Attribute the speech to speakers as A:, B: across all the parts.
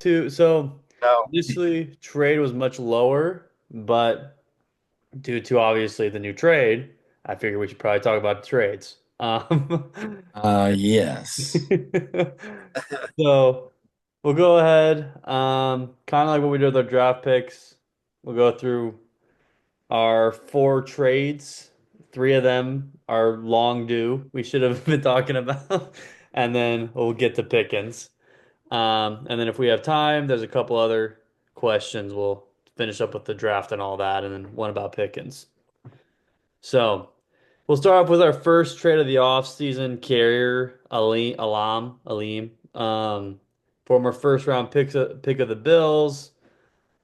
A: too. So
B: No.
A: initially, trade was much lower, but due to obviously the new trade, I figured we should probably talk about the trades.
B: Yes.
A: So we'll go ahead, kind of like what we did with our draft picks. We'll go through our four trades. Three of them are long due. We should have been talking about, and then we'll get to Pickens. And then if we have time, there's a couple other questions. We'll finish up with the draft and all that, and then one about Pickens. So we'll start off with our first trade of the offseason, carrier Alim, former first round pick of the Bills.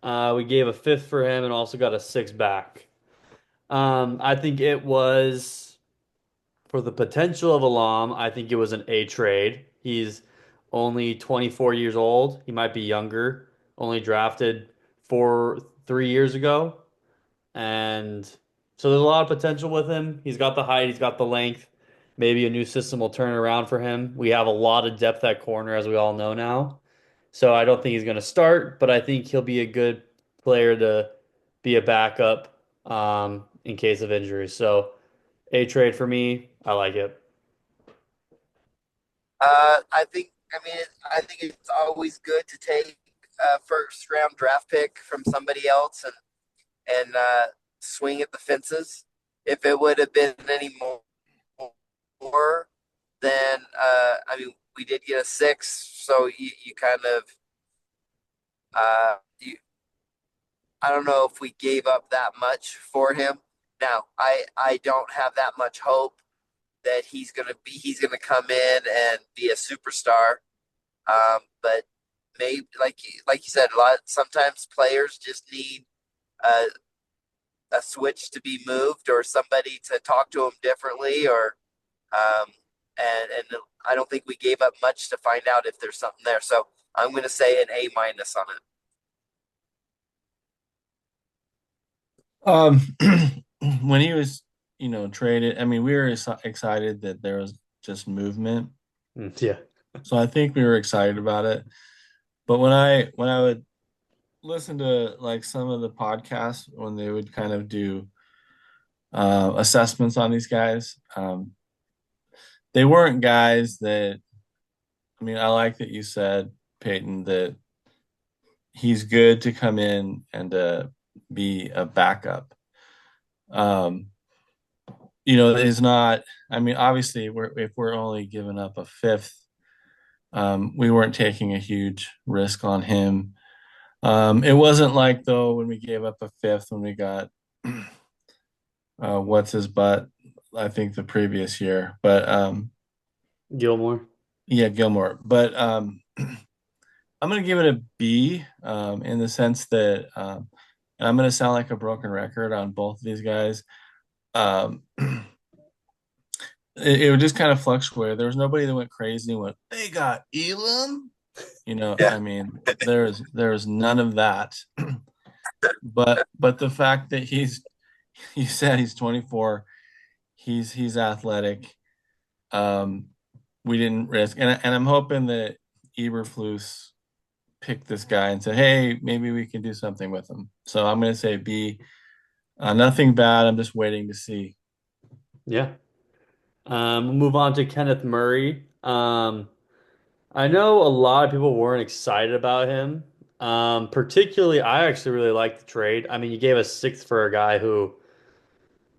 A: We gave a fifth for him and also got a six back. I think it was for the potential of Alam. I think it was an A trade. He's only 24 years old. He might be younger. Only drafted 3 years ago. And so there's a lot of potential with him. He's got the height, he's got the length. Maybe a new system will turn around for him. We have a lot of depth at corner, as we all know now. So I don't think he's going to start, but I think he'll be a good player to be a backup in case of injury. So A trade for me, I like it.
B: I think it's always good to take a first round draft pick from somebody else and swing at the fences. If it would have been any more, then we did get a six, so you kind of you I don't know if we gave up that much for him. Now, I don't have that much hope that he's gonna come in and be a superstar. But maybe like you said, a lot sometimes players just need a, a switch to be moved or somebody to talk to them differently or um, and I don't think we gave up much to find out if there's something there. So I'm going to say an A minus on it.
C: Um, when he was, traded, I mean, we were excited that there was just movement.
A: Yeah.
C: So I think we were excited about it. But when I would listen to like some of the podcasts when they would kind of do assessments on these guys, they weren't guys that, I mean, I like that you said, Peyton, that he's good to come in and be a backup. Um, is not, I mean, obviously, if we're only giving up a fifth, we weren't taking a huge risk on him. It wasn't like, though, when we gave up a fifth when we got what's his butt, I think the previous year. But
A: Gilmore.
C: yeah, Gilmore. But I'm going to give it a B in the sense that, and I'm going to sound like a broken record on both of these guys. Um, it would just kind of fluctuate. There was nobody that went crazy and went, they got Elam.
B: Yeah.
C: I mean, there's none of that. But the fact that you said he's 24, he's athletic. Um, we didn't risk, and I'm hoping that Eberflus picked this guy and said, hey, maybe we can do something with him. So I'm going to say B. Nothing bad. I'm just waiting to see.
A: Yeah. We'll move on to Kenneth Murray. I know a lot of people weren't excited about him. Particularly, I actually really liked the trade. I mean, you gave a sixth for a guy who,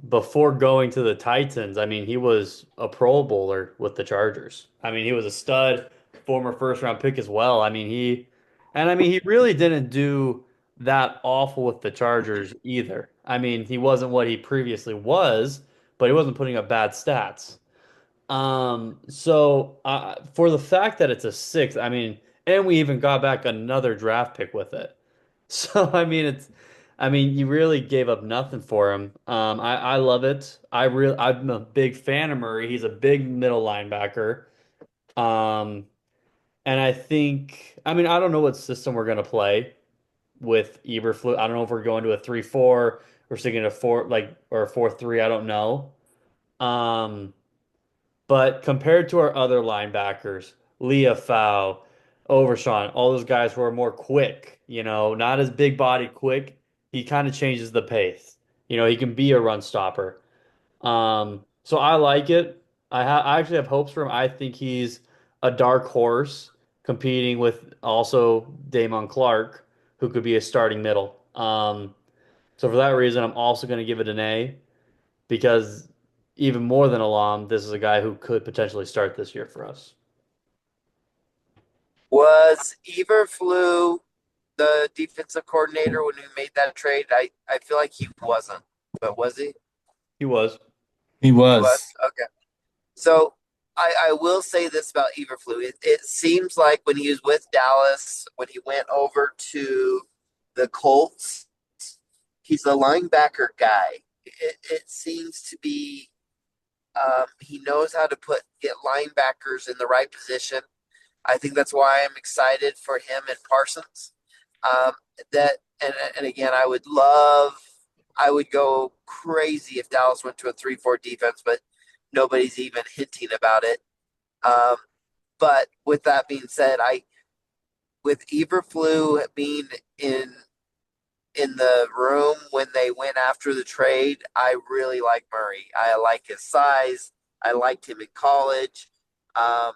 A: before going to the Titans, I mean, he was a Pro Bowler with the Chargers. I mean, he was a stud, former first round pick as well. I mean, he really didn't do that awful with the Chargers either. I mean, he wasn't what he previously was, but he wasn't putting up bad stats. So for the fact that it's a sixth, I mean, and we even got back another draft pick with it. So I mean, you really gave up nothing for him. I love it. I'm a big fan of Murray. He's a big middle linebacker. Um, and I mean, I don't know what system we're gonna play with Eberflus. I don't know if we're going to a 3-4, we're sticking to four, like, or a 4-3. I don't know. Um, but compared to our other linebackers, Leah Fow, Overshawn, all those guys who are more quick, not as big body quick. He kind of changes the pace. He can be a run stopper. So I like it. I actually have hopes for him. I think he's a dark horse competing with also Damon Clark, who could be a starting middle. So for that reason, I'm also going to give it an A because even more than Alam, this is a guy who could potentially start this year for us.
B: Was Eberflus the defensive coordinator when we made that trade? I feel like he wasn't, but was he?
A: He was.
C: He
B: He was?
C: was.
B: Okay. So I will say this about Eberflus. It seems like when he was with Dallas, when he went over to the Colts, he's a linebacker guy. It seems to be he knows how to get linebackers in the right position. I think that's why I'm excited for him and Parsons. Um, that and again, I would go crazy if Dallas went to a 3-4 defense, but nobody's even hinting about it. Um, but with that being said, I with Eberflus being in the room when they went after the trade, I really like Murray. I like his size. I liked him in college. Um,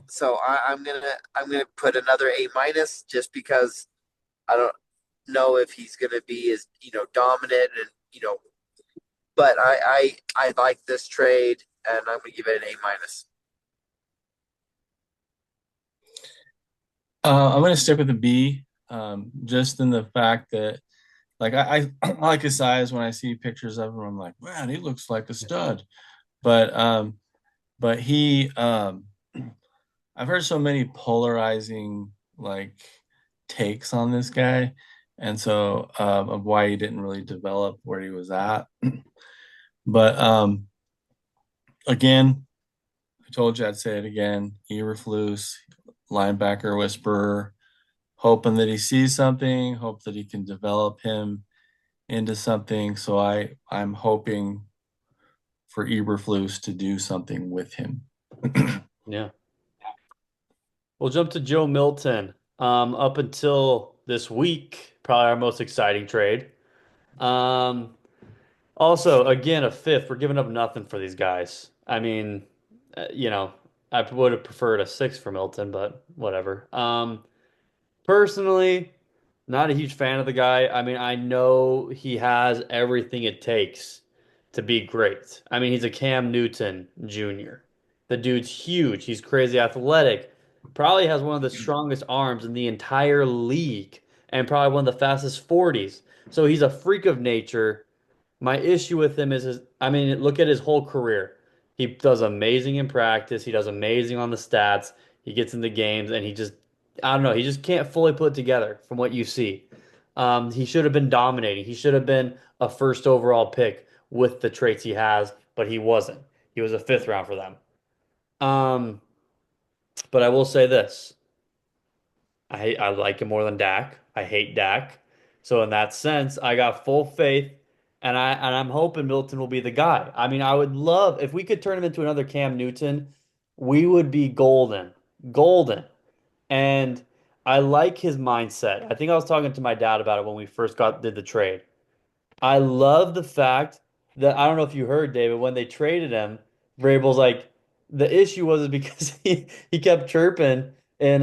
B: so I'm gonna put another A minus just because I don't know if he's gonna be as dominant and but I like this trade and I'm gonna give it an A minus.
C: I'm gonna stick with a B, just in the fact that like I like his size. When I see pictures of him, I'm like, man, he looks like a stud. But he I've heard so many polarizing like takes on this guy, and so of why he didn't really develop where he was at. But again, I told you I'd say it again. Eberflus, linebacker whisperer, hoping that he sees something, hope that he can develop him into something. So I'm hoping for Eberflus to do something with him.
A: Yeah. We'll jump to Joe Milton. Up until this week, probably our most exciting trade. Um, Also, again, a fifth. We're giving up nothing for these guys. I mean, I would have preferred a six for Milton, but whatever. Personally, not a huge fan of the guy. I mean, I know he has everything it takes to be great. I mean, he's a Cam Newton Jr. The dude's huge. He's crazy athletic. Probably has one of the strongest arms in the entire league and probably one of the fastest 40s. So he's a freak of nature. My issue with him is I mean, look at his whole career. He does amazing in practice. He does amazing on the stats. He gets in the games and I don't know, he just can't fully put it together from what you see. He should have been dominating. He should have been a first overall pick with the traits he has, but he wasn't. He was a fifth round for them. Um, but I will say this. I like him more than Dak. I hate Dak. So in that sense, I got full faith and I'm hoping Milton will be the guy. I mean, I would love if we could turn him into another Cam Newton, we would be golden. Golden. And I like his mindset. I think I was talking to my dad about it when we first did the trade. I love the fact that I don't know if you heard, David, when they traded him, Vrabel's like the issue was because he kept chirping in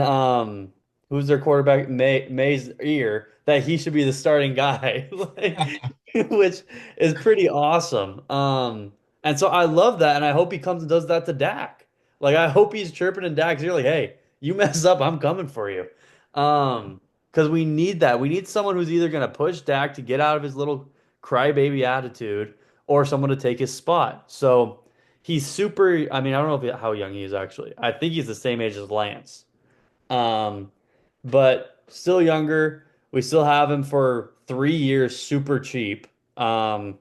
A: who's their quarterback May's ear that he should be the starting guy, which is pretty awesome. And so I love that, and I hope he comes and does that to Dak. Like I hope he's chirping in Dak's ear, like, "Hey, you mess up, I'm coming for you." Because we need that. We need someone who's either going to push Dak to get out of his little crybaby attitude or someone to take his spot. So he's super. I mean, I don't know how young he is actually. I think he's the same age as Lance. Um, but still younger. We still have him for 3 years, super cheap. Um,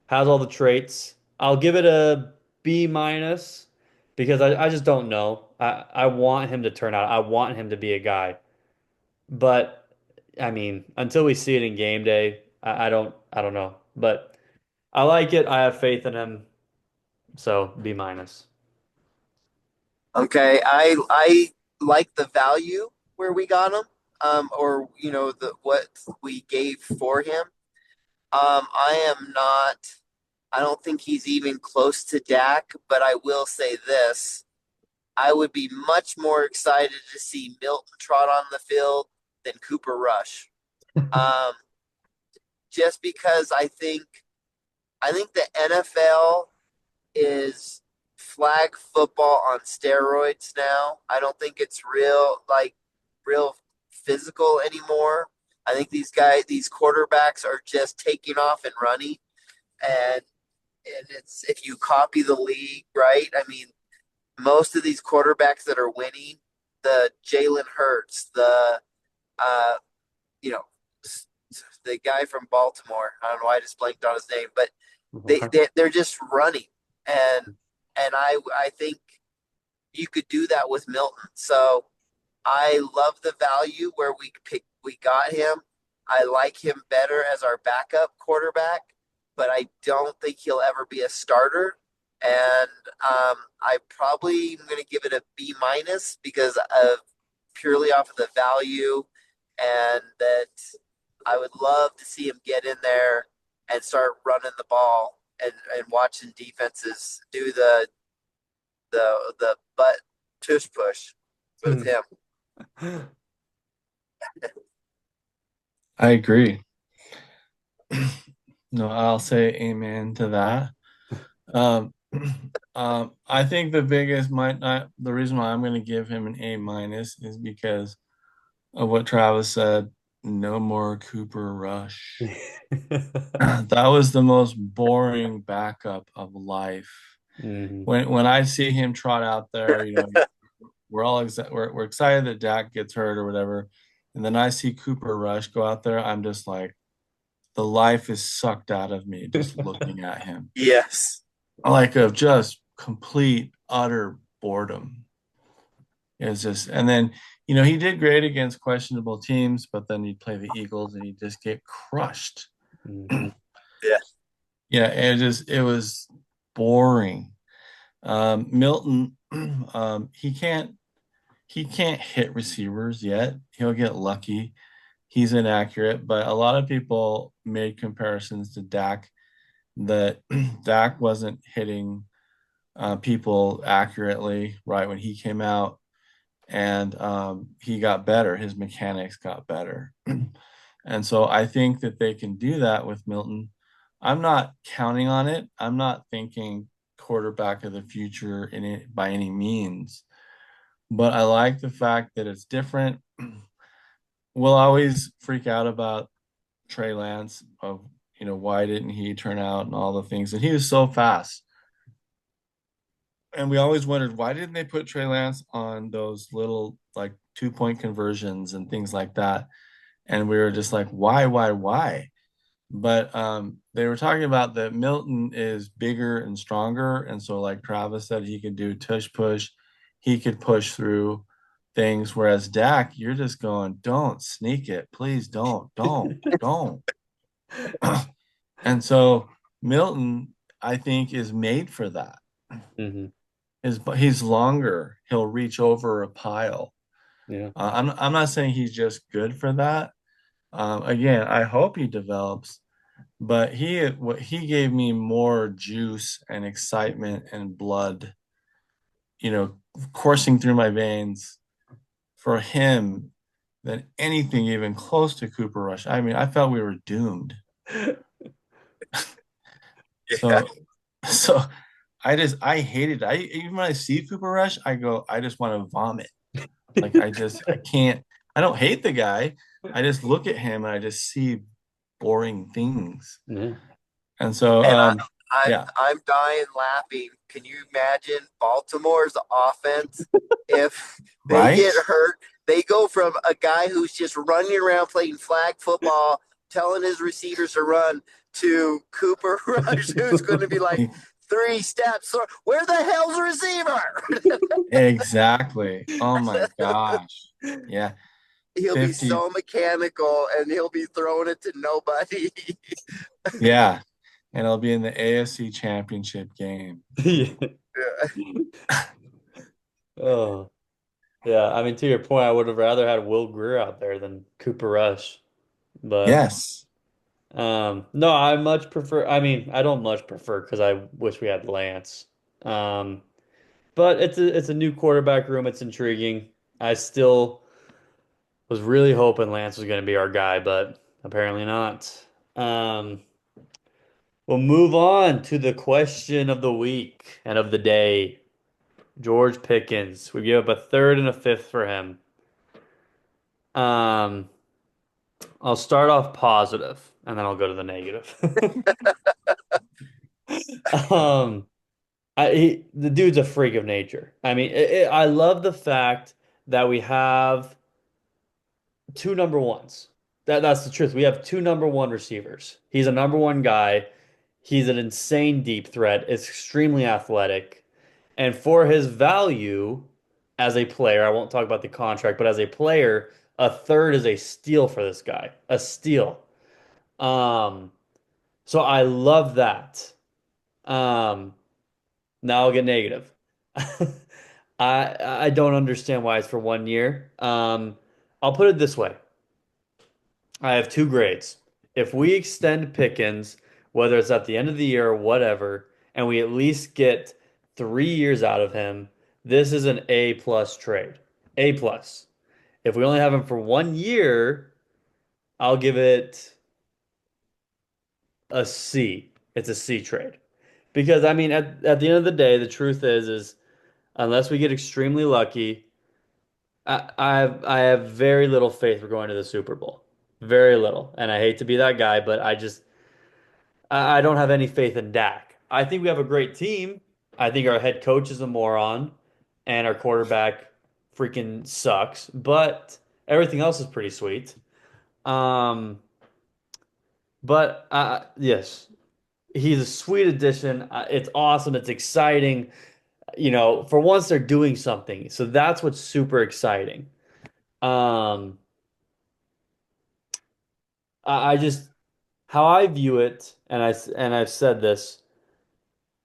A: has all the traits. I'll give it a B minus because I just don't know. I want him to turn out. I want him to be a guy. But I mean, until we see it in game day, I don't know. But I like it. I have faith in him. So B minus.
B: Okay, I like the value where we got him, or the what we gave for him. I am not. I don't think he's even close to Dak, but I will say this: I would be much more excited to see Milton trot on the field than Cooper Rush. Um, just because I think the NFL is flag football on steroids now. I don't think it's real physical anymore. I think these quarterbacks are just taking off and running, and it's if you copy the league, right? I mean, most of these quarterbacks that are winning, the Jalen Hurts, the uh, you know, the guy from Baltimore. I don't know why I just blanked on his name, but they're just running, and I think you could do that with Milton. So I love the value where we got him. I like him better as our backup quarterback, but I don't think he'll ever be a starter. And I probably am going to give it a B minus because of purely off of the value, and that I would love to see him get in there and start running the ball and watching defenses do the butt tush push with him.
C: I agree. No, I'll say amen to that. Um, I think the biggest might not the reason why I'm going to give him an A minus is because of what Travis said. No more Cooper Rush. That was the most boring backup of life.
A: Mhm.
C: When I see him trot out there, we're excited that Dak gets hurt or whatever, and then I see Cooper Rush go out there. I'm just like, the life is sucked out of me just looking at him,
B: Yes.
C: like of just complete utter boredom. It's just, and then he did great against questionable teams, but then he'd play the Eagles and he'd just get crushed.
A: Mhm.
B: Yeah.
C: Yeah, it was boring. Milton, he can't hit receivers yet. He'll get lucky. He's inaccurate, but a lot of people made comparisons to Dak that Dak wasn't hitting people accurately right when he came out, and he got better. His mechanics got better, and so I think that they can do that with Milton. I'm not counting on it. I'm not thinking quarterback of the future in it by any means, but I like the fact that it's different. We'll always freak out about Trey Lance of why didn't he turn out and all the things, and he was so fast. And we always wondered why didn't they put Trey Lance on those little like 2-point conversions and things like that. And we were just like, why? But they were talking about that Milton is bigger and stronger, and so like Travis said, he could do tush push, he could push through things. Whereas Dak, you're just going, don't sneak it, please don't. And so Milton, I think, is made for that.
A: Mhm.
C: He's longer. He'll reach over a pile.
A: Yeah.
C: I'm not saying he's just good for that. Again, I hope he develops, but he gave me more juice and excitement and blood, coursing through my veins for him than anything even close to Cooper Rush. I mean, I felt we were doomed.
B: Yeah.
C: So, so I hated it. Even when I see Cooper Rush, I go, I just want to vomit. Like I can't. I don't hate the guy. I just look at him and I just see boring things.
A: Yeah.
C: And so,
B: And
C: yeah,
B: I'm dying laughing. Can you imagine Baltimore's offense if they
C: right.
B: get hurt? They go from a guy who's just running around playing flag football, telling his receivers to run, to Cooper Rush, who's going to be like 3 steps. Where the hell's the receiver?
C: Exactly. Oh my gosh. Yeah,
B: He'll be
C: 50.
B: so mechanical and he'll be throwing it to nobody.
C: Yeah, and it'll be in the AFC Championship game.
A: Yeah. Oh. Yeah, I mean, to your point, I would have rather had Will Greer out there than Cooper Rush. But
C: Yes.
A: no, I much prefer. I mean, I don't much prefer because I wish we had Lance. Um, but it's a new quarterback room. It's intriguing. I still was really hoping Lance was going to be our guy, but apparently not. Um, we'll move on to the question of the week and of the day. George Pickens. We give up a third and a fifth for him. Um, I'll start off positive and then I'll go to the negative. Um, the dude's a freak of nature. I mean, I love the fact that we have two number ones. That's the truth. We have two number one receivers. He's a number one guy. He's an insane deep threat. Is extremely athletic. And for his value as a player, I won't talk about the contract, but as a player, a third is a steal for this guy. A steal. Um, so I love that. Um, Now I'll get negative. I don't understand why it's for 1 year. I'll put it this way. I have two grades. If we extend Pickens, whether it's at the end of the year or whatever, and we at least get 3 years out of him, this is an A plus trade. A plus. If we only have him for 1 year, I'll give it a C. It's a C trade. Because I mean at the end of the day, the truth is unless we get extremely lucky, I have very little faith we're going to the Super Bowl. Very little. And I hate to be that guy, but I don't have any faith in Dak. I think we have a great team. I think our head coach is a moron and our quarterback freaking sucks, but everything else is pretty sweet. Um, but yes, he's a sweet addition. It's awesome. It's exciting. For once they're doing something. So that's what's super exciting. Um, I just how I view it, and I've said this.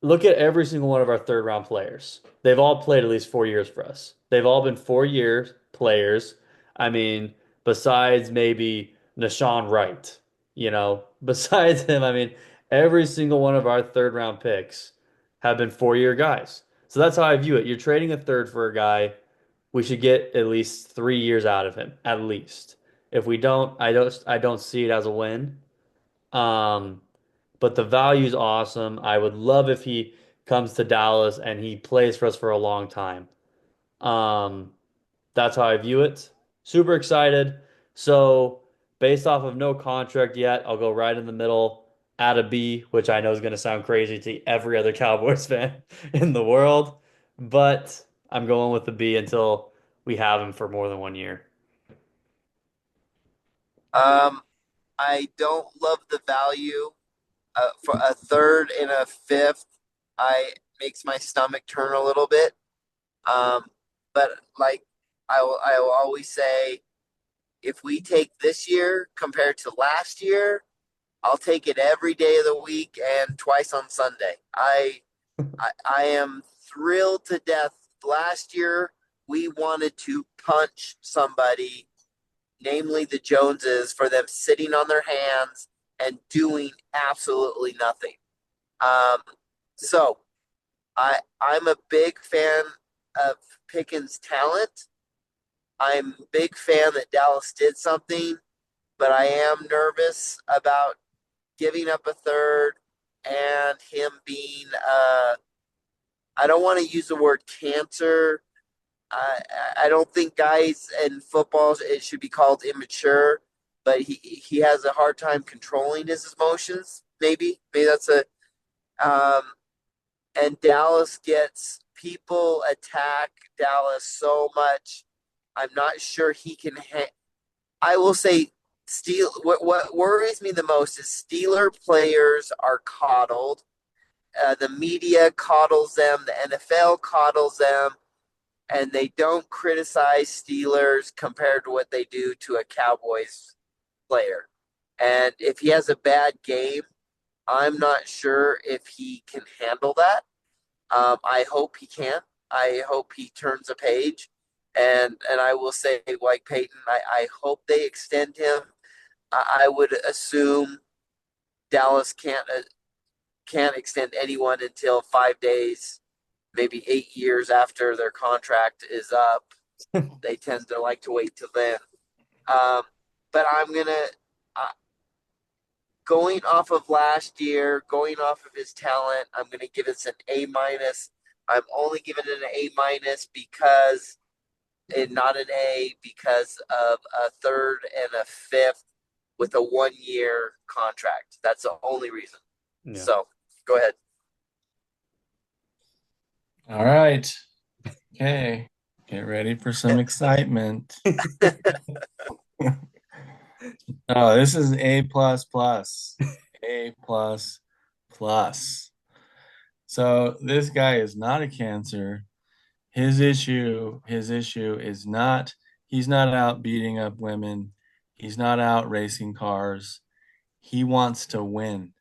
A: Look at every single one of our third round players. They've all played at least 4 years for us. They've all been 4 year players. I mean, besides maybe Nashawn Wright, besides him, I mean, every single one of our third round picks have been 4 year guys. So that's how I view it. You're trading a third for a guy. We should get at least 3 years out of him, at least. If we don't, I don't see it as a win. Um, but the value's awesome. I would love if he comes to Dallas and he plays for us for a long time. Um, that's how I view it. Super excited. So, based off of no contract yet, I'll go right in the middle at a B, which I know is going to sound crazy to every other Cowboys fan in the world, but I'm going with the B until we have him for more than 1 year.
B: Um, I don't love the value for a third and a fifth. I makes my stomach turn a little bit. Um, but like I will always say, if we take this year compared to last year, I'll take it every day of the week and twice on Sunday. I am thrilled to death. Last year we wanted to punch somebody, namely the Joneses, for them sitting on their hands and doing absolutely nothing. Um, so I'm a big fan of Pickens' talent. I'm a big fan that Dallas did something, but I am nervous about giving up a third and him being I don't want to use the word cancer. I I don't think guys in football it should be called immature, but he has a hard time controlling his emotions. Maybe that's a um, and Dallas gets people attack Dallas so much. I'm not sure he can. I will say, What worries me the most is Steeler players are coddled. The media coddles them. The NFL coddles them, and they don't criticize Steelers compared to what they do to a Cowboys player. And if he has a bad game, I'm not sure if he can handle that. I hope he can. I hope he turns a page And I will say, like Peyton, I hope they extend him. I would assume Dallas can't extend anyone until 5 days, maybe 8 years after their contract is up. They tend to like to wait till then. Um, but I'm gonna uh, going off of last year, going off of his talent, I'm gonna give it an A minus. I'm only giving it an A minus because and not an A because of a third and a fifth with a 1 year contract. That's the only reason.
A: Yeah.
B: So go ahead.
C: All right. Okay. Get ready for some excitement. Oh, this is A plus plus. A plus plus. So this guy is not a cancer. His issue is not, he's not out beating up women. He's not out racing cars. He wants to win.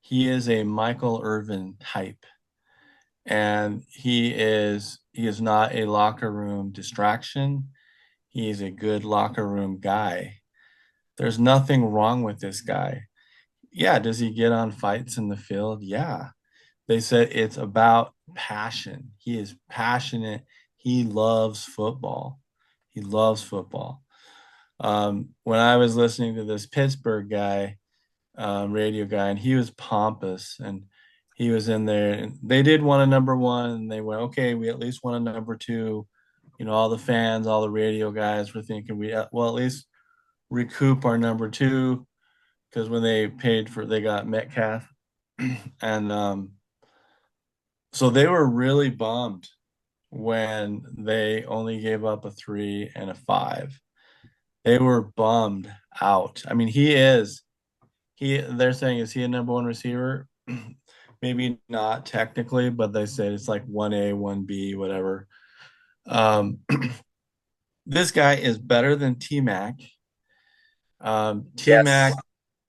C: He is a Michael Irvin type. And he is not a locker room distraction. He is a good locker room guy. There's nothing wrong with this guy. Yeah, does he get on fights in the field? Yeah. They said it's about passion. He is passionate. He loves football. He loves football. When I was listening to this Pittsburgh guy, radio guy, and he was pompous and he was in there and they did want a number one and they went, okay, we at least want a number two. You know, all the fans, all the radio guys were thinking well, at least recoup our number two because when they paid for, they got Metcalf. And so they were really bummed when they only gave up a 3 and a 5. They were bummed out. I mean, they're saying, is he a number one receiver? Maybe not technically, but they said it's like 1A, 1B, whatever. Um, this guy is better than T Mac. T Mac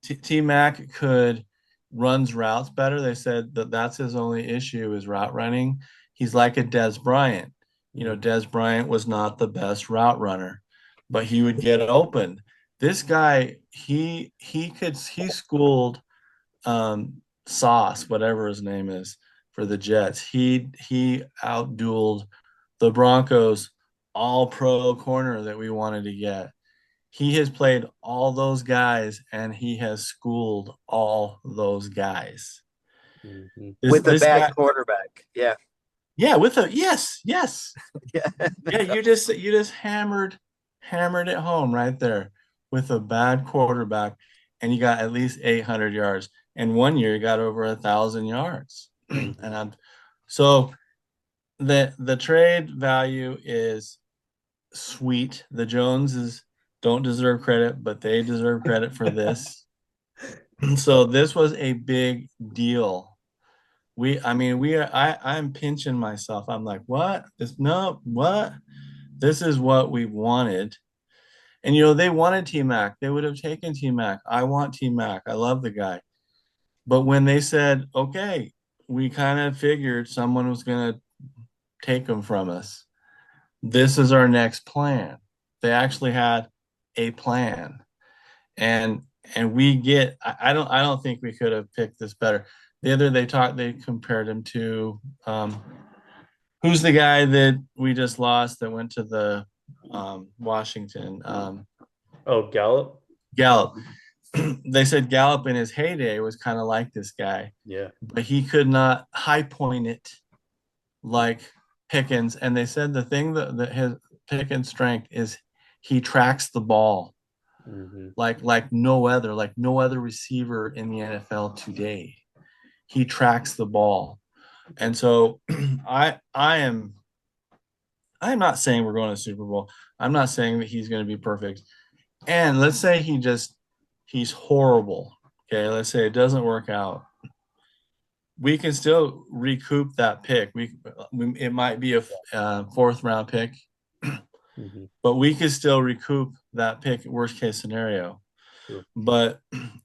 B: Yes.
C: T Mac could runs routes better. They said that that's his only issue is route running. He's like a Des Bryant. You know,
A: Mm.
C: Des Bryant was not the best route runner, but he would get open. This guy, he schooled Sauce, whatever his name is, for the Jets. He outdueled the Broncos all pro corner that we wanted to get. He has played all those guys and he has schooled all those guys.
A: Mhm.
C: This
B: With a
C: this
B: bad
C: guy,
B: quarterback. Yeah.
C: yeah, with a yes.
B: Yeah.
C: Yeah, you just hammered it home right there with a bad quarterback, and you got at least 800 yards. And one year you got over 1,000 yards. And
A: Mhm.
C: so the trade value is sweet. The Joneses don't deserve credit, but they deserve credit for this. So this was a big deal. I mean, I'm pinching myself. I'm like, what? No, what? This is what we wanted. And they wanted T Mac. They would have taken T Mac. I want T Mac. I love the guy. But when they said, okay, we kind of figured someone was going to take him from us. This is our next plan. They actually had a plan. And we get I don't think we could have picked this better. They compared him to who's the guy that we just lost that went to the Washington
A: Oh, Gallup?
C: Gallup. They said Gallup in his heyday was kind of like this guy,
A: Yeah.
C: but he could not high point it like Pickens. And they said the thing that his Pickens' strength is he tracks the ball
A: Hmm.
C: like no other receiver in the NFL today. He tracks the ball. And so I am not saying we're going to Super Bowl. I'm not saying that he's going to be perfect. And let's say he's horrible. Okay, let's say it doesn't work out. We can still recoup that pick. It might be a fourth round pick,
A: Hmm.
C: but we could still recoup that pick. Worst case scenario.
A: True.
C: But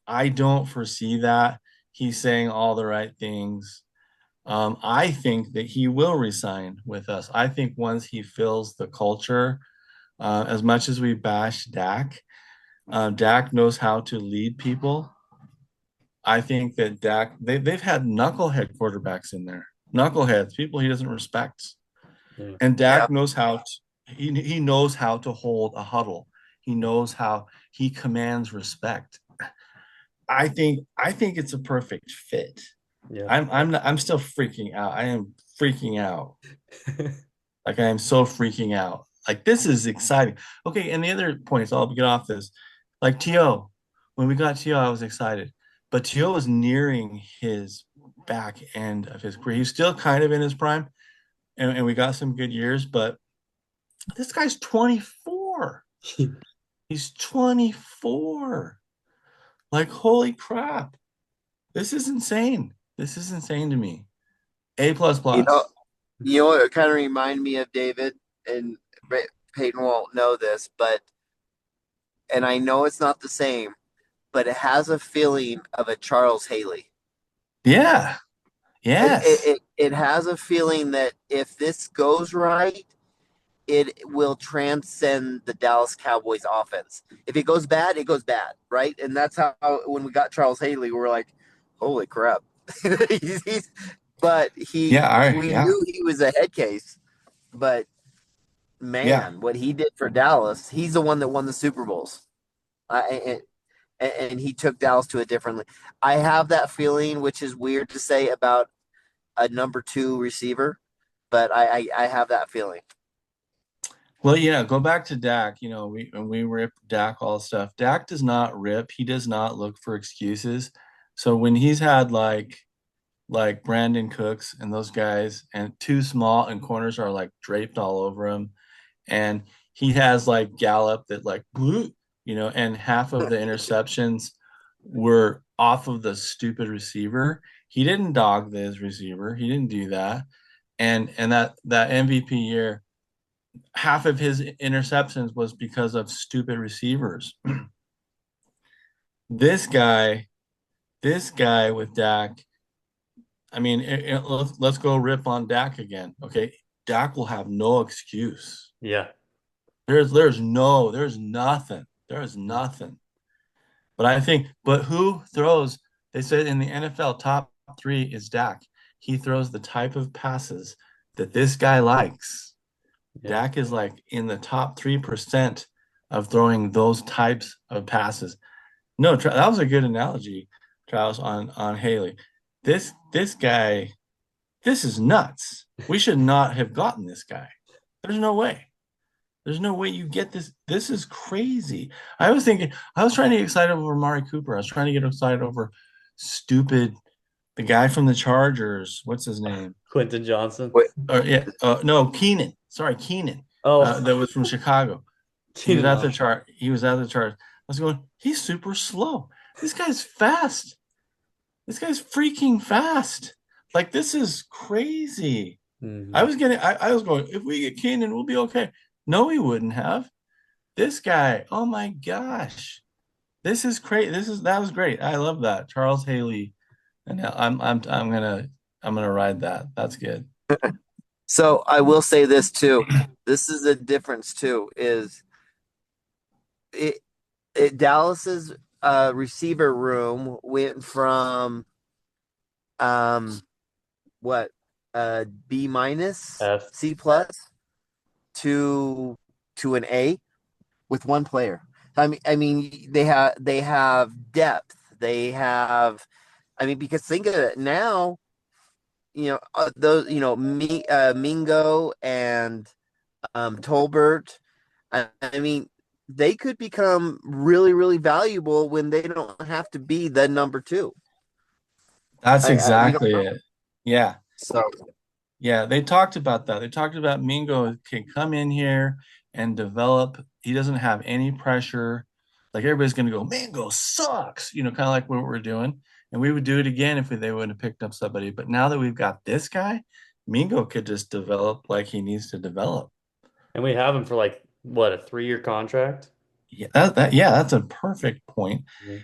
C: I don't foresee that. He's saying all the right things. I think that he will resign with us. I think once he feels the culture, as much as we bash Dak, Dak knows how to lead people. I think that they've had knucklehead quarterbacks in there, knuckleheads, people he doesn't respect.
A: Yeah.
C: And
B: Yeah.
C: Dak knows he knows how to hold a huddle. He knows how he commands respect. I think it's a perfect fit.
A: Yeah.
C: I'm still freaking out. I am freaking out. Like I am so freaking out. Like this is exciting. Okay, and the other points, I'll get off this. Like T.O., when we got T.O., I was excited. But T.O. was nearing his back end of his career. He's still kind of in his prime, and we got some good years, but this guy's 24. He's 24. Like, holy crap. This is insane. This is insane to me. A plus
B: You know,
C: plus.
B: you know what it kind of reminded me of, David, and Peyton won't know this, but and I know it's not the same, but it has a feeling of a Charles Haley.
C: Yeah.
B: It it
C: Yes.
B: it, it has a feeling that if this goes right, it will transcend the Dallas Cowboys offense. If it goes bad, it goes bad, right? And that's how when we got Charles Haley, we were like, holy crap. But
C: Yeah.
B: we
C: Yeah.
B: knew he was a head case. But
C: Yeah.
B: man, what he did for Dallas, he's the one that won the Super Bowls. And he took Dallas to a different league. I have that feeling, which is weird to say about a number two receiver, but I have that feeling.
C: Well, yeah, go back to Dak. We rip Dak all stuff. Dak does not rip. He does not look for excuses. So when he's had like Brandon Cooks and those guys and too small and corners are like draped all over him, and he has like Gallup that like and half of the interceptions were off of the stupid receiver. He didn't dog his receiver. He didn't do that. And that MVP year, half of his interceptions was because of stupid receivers. This guy, this guy with Dak, I mean, let's go rip on Dak again. Okay. Dak will have no excuse.
A: Yeah.
C: There's nothing. There is nothing. But who throws? They said in the NFL, top three is Dak. He throws the type of passes that this guy likes.
A: Yeah.
C: Dak is like in the top 3% of throwing those types of passes. No, that was a good analogy, Travis, on Haley. This guy, this is nuts. We should not have gotten this guy. There's no way. There's no way you get this. This is crazy. I was trying to get excited over Mari Cooper. I was trying to get excited over stupid, the guy from the Chargers. What's his name?
A: Quentin Johnson.
B: Wait,
C: Yeah, no, Keenan. Sorry, Keenan.
A: Oh,
C: That was from Chicago. He was
A: Keenan
C: at the
A: Allen.
C: chart. He was at the chart. I was going, he's super slow. This guy's fast. This guy's freaking fast. Like this is crazy.
A: Mhm.
C: I was going, if we get Keenan, we'll be okay. No, he wouldn't have. This guy, oh my gosh. This is great. That was great. I love that. Charles Haley. And I'm gonna ride that. That's good.
B: so I will say this too. This is the difference too. Is it, Dallas's receiver room went from um what B minus
A: F.
B: C plus to an A with one player. I mean they have depth. They have. I mean, because think of it now. Those Mingo and Tolbert. I mean, they could become really, really valuable when they don't have to be the number two.
C: That's
B: We don't
C: exactly
B: know.
C: it. Yeah.
B: So
C: Yeah. They talked about that. They talked about Mingo can come in here and develop. He doesn't have any pressure. Like everybody's gonna go, Mingo sucks, kind of like what we're doing. And we would do it again if they would have picked up somebody. But now that we've got this guy, Mingo could just develop like he needs to develop.
A: And we have him for like what, a 3-year contract?
C: Yeah, that's a perfect point.
A: Mhm.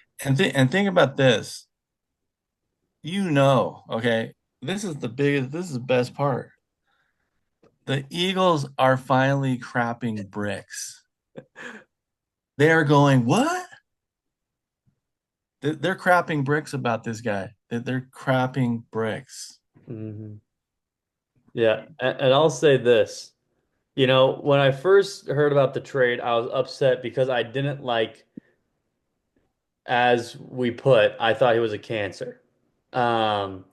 C: And think about this. Okay, this is the best part. The Eagles are finally crapping bricks. They are going, what? They're crapping bricks about this guy. They're crapping bricks.
A: Hmm. Yeah, and I'll say this. You know, when I first heard about the trade, I was upset because I didn't like, as we put, I thought he was a cancer. Um,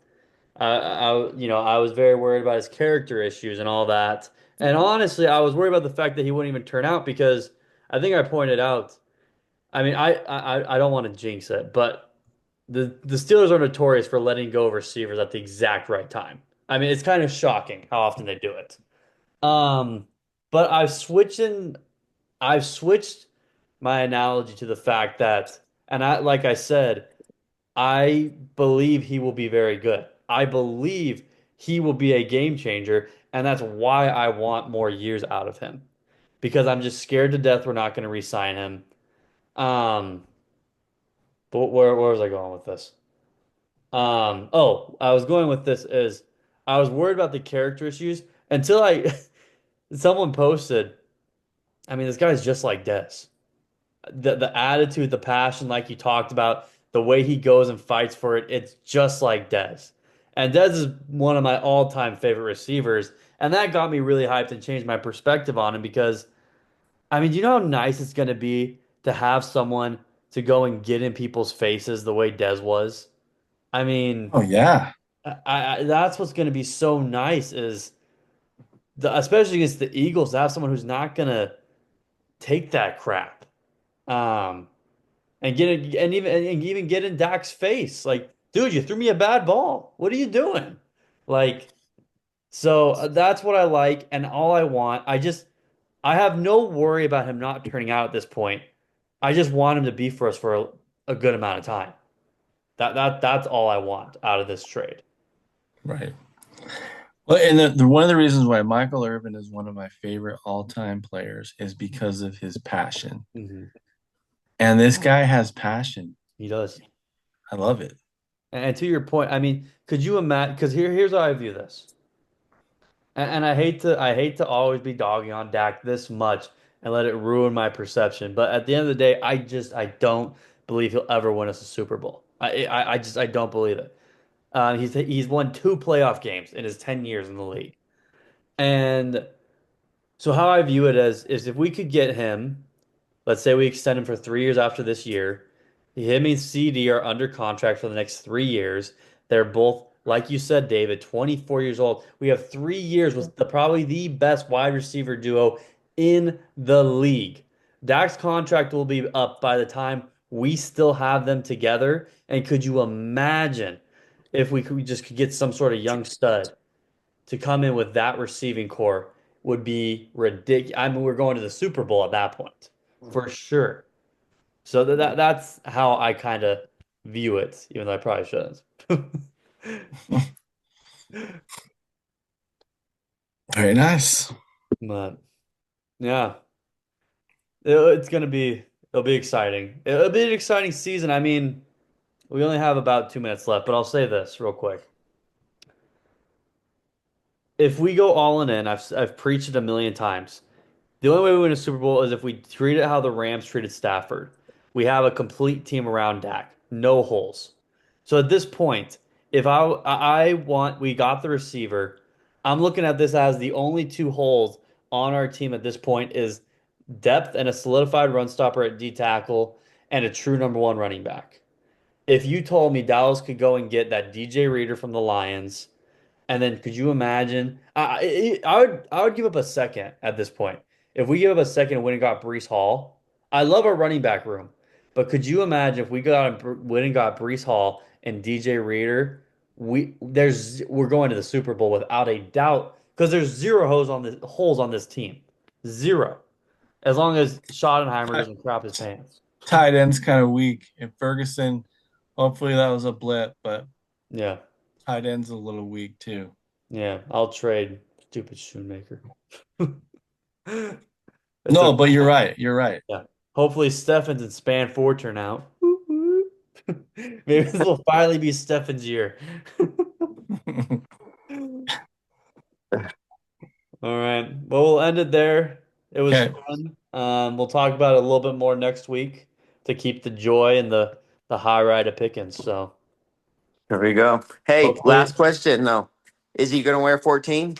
A: I was very worried about his character issues and all that. And honestly, I was worried about the fact that he wouldn't even turn out because I think I pointed out. I mean, I don't want to jinx it, but the Steelers are notorious for letting go of receivers at the exact right time. I mean, it's kind of shocking how often they do it. Um, but I've switched my analogy to the fact that, and like I said, I believe he will be very good. I believe he will be a game changer, and that's why I want more years out of him because I'm just scared to death we're not going to re-sign him. Um, but where was I going with this? I was going with this is I was worried about the character issues until I someone posted. I mean, this guy's just like Des. The attitude, the passion, like you talked about, the way he goes and fights for it, it's just like Dez. And Dez is one of my all-time favorite receivers, and that got me really hyped and changed my perspective on him because I mean, do you know how nice it's going to be to have someone to go and get in people's faces the way Dez was? I mean,
C: Oh yeah.
A: that's what's going to be so nice is especially against the Eagles to have someone who's not going to take that crap. Um, and get it, and even get in Dak's face. Like, dude, you threw me a bad ball. What are you doing? Like, so that's what I like, and all I want. I have no worry about him not turning out at this point. I just want him to be for us for a good amount of time. That's all I want out of this trade.
C: Right. Well, and the one of the reasons why Michael Irvin is one of my favorite all-time players is because of his passion.
A: Hmm.
C: And this guy has passion.
A: He does.
C: I love it.
A: And to your point, I mean, could you imagine? Because here's how I view this. And I hate to always be dogging on Dak this much and let it ruin my perception. But at the end of the day, I don't believe he'll ever win us a Super Bowl. I don't believe it. He's won two playoff games in his 10 years in the league. And so how I view it as is if we could get him. Let's say we extend him for 3 years after this year. Him and CD are under contract for the next 3 years. They're both, like you said, David, 24 years old. We have 3 years with probably the best wide receiver duo in the league. Dak's contract will be up by the time we still have them together. And could you imagine if we just could get some sort of young stud to come in with that receiving core would be ridiculous. I mean, we're going to the Super Bowl at that point for sure. So that's how I kind of view it, even though I probably shouldn't.
C: Very nice.
A: But yeah, it's gonna be it'll be exciting. It'll be an exciting season. I mean, we only have about 2 minutes left, but I'll say this real quick. If we go all in, I've preached it a million times. The only way we win a Super Bowl is if we treat it how the Rams treated Stafford. We have a complete team around Dak, no holes. So at this point, if I want we got the receiver, I'm looking at this as the only two holes on our team at this point is depth and a solidified run stopper at D tackle and a true number one running back. If you told me Dallas could go and get that DJ Reader from the Lions, and then could you imagine? I would give up a second at this point. If we give up a second and went and got Brees Hall, I love our running back room, but could you imagine if we went and got Brees Hall and DJ Reader? We're going to the Super Bowl without a doubt because there's zero holes on this team, zero. As long as Schottenheimer doesn't crap his pants.
C: Tight end's kind of weak. And Ferguson, hopefully that was a blip, but
A: Yeah,
C: tight end's a little weak too.
A: yeah. I'll trade stupid Shoemaker. It's
C: No,
A: okay.
C: but you're right. You're right.
A: Yeah. Hopefully Steffens and Span 4 turn out. Maybe this will finally be Steffens' year. All right. Well, we'll end it there. It was
C: Okay.
A: fun. We'll talk about it a little bit more next week to keep the joy and the high ride of Pickens. So
B: There we go. Hey,
A: hopefully,
B: last question though. Is he going to wear 14?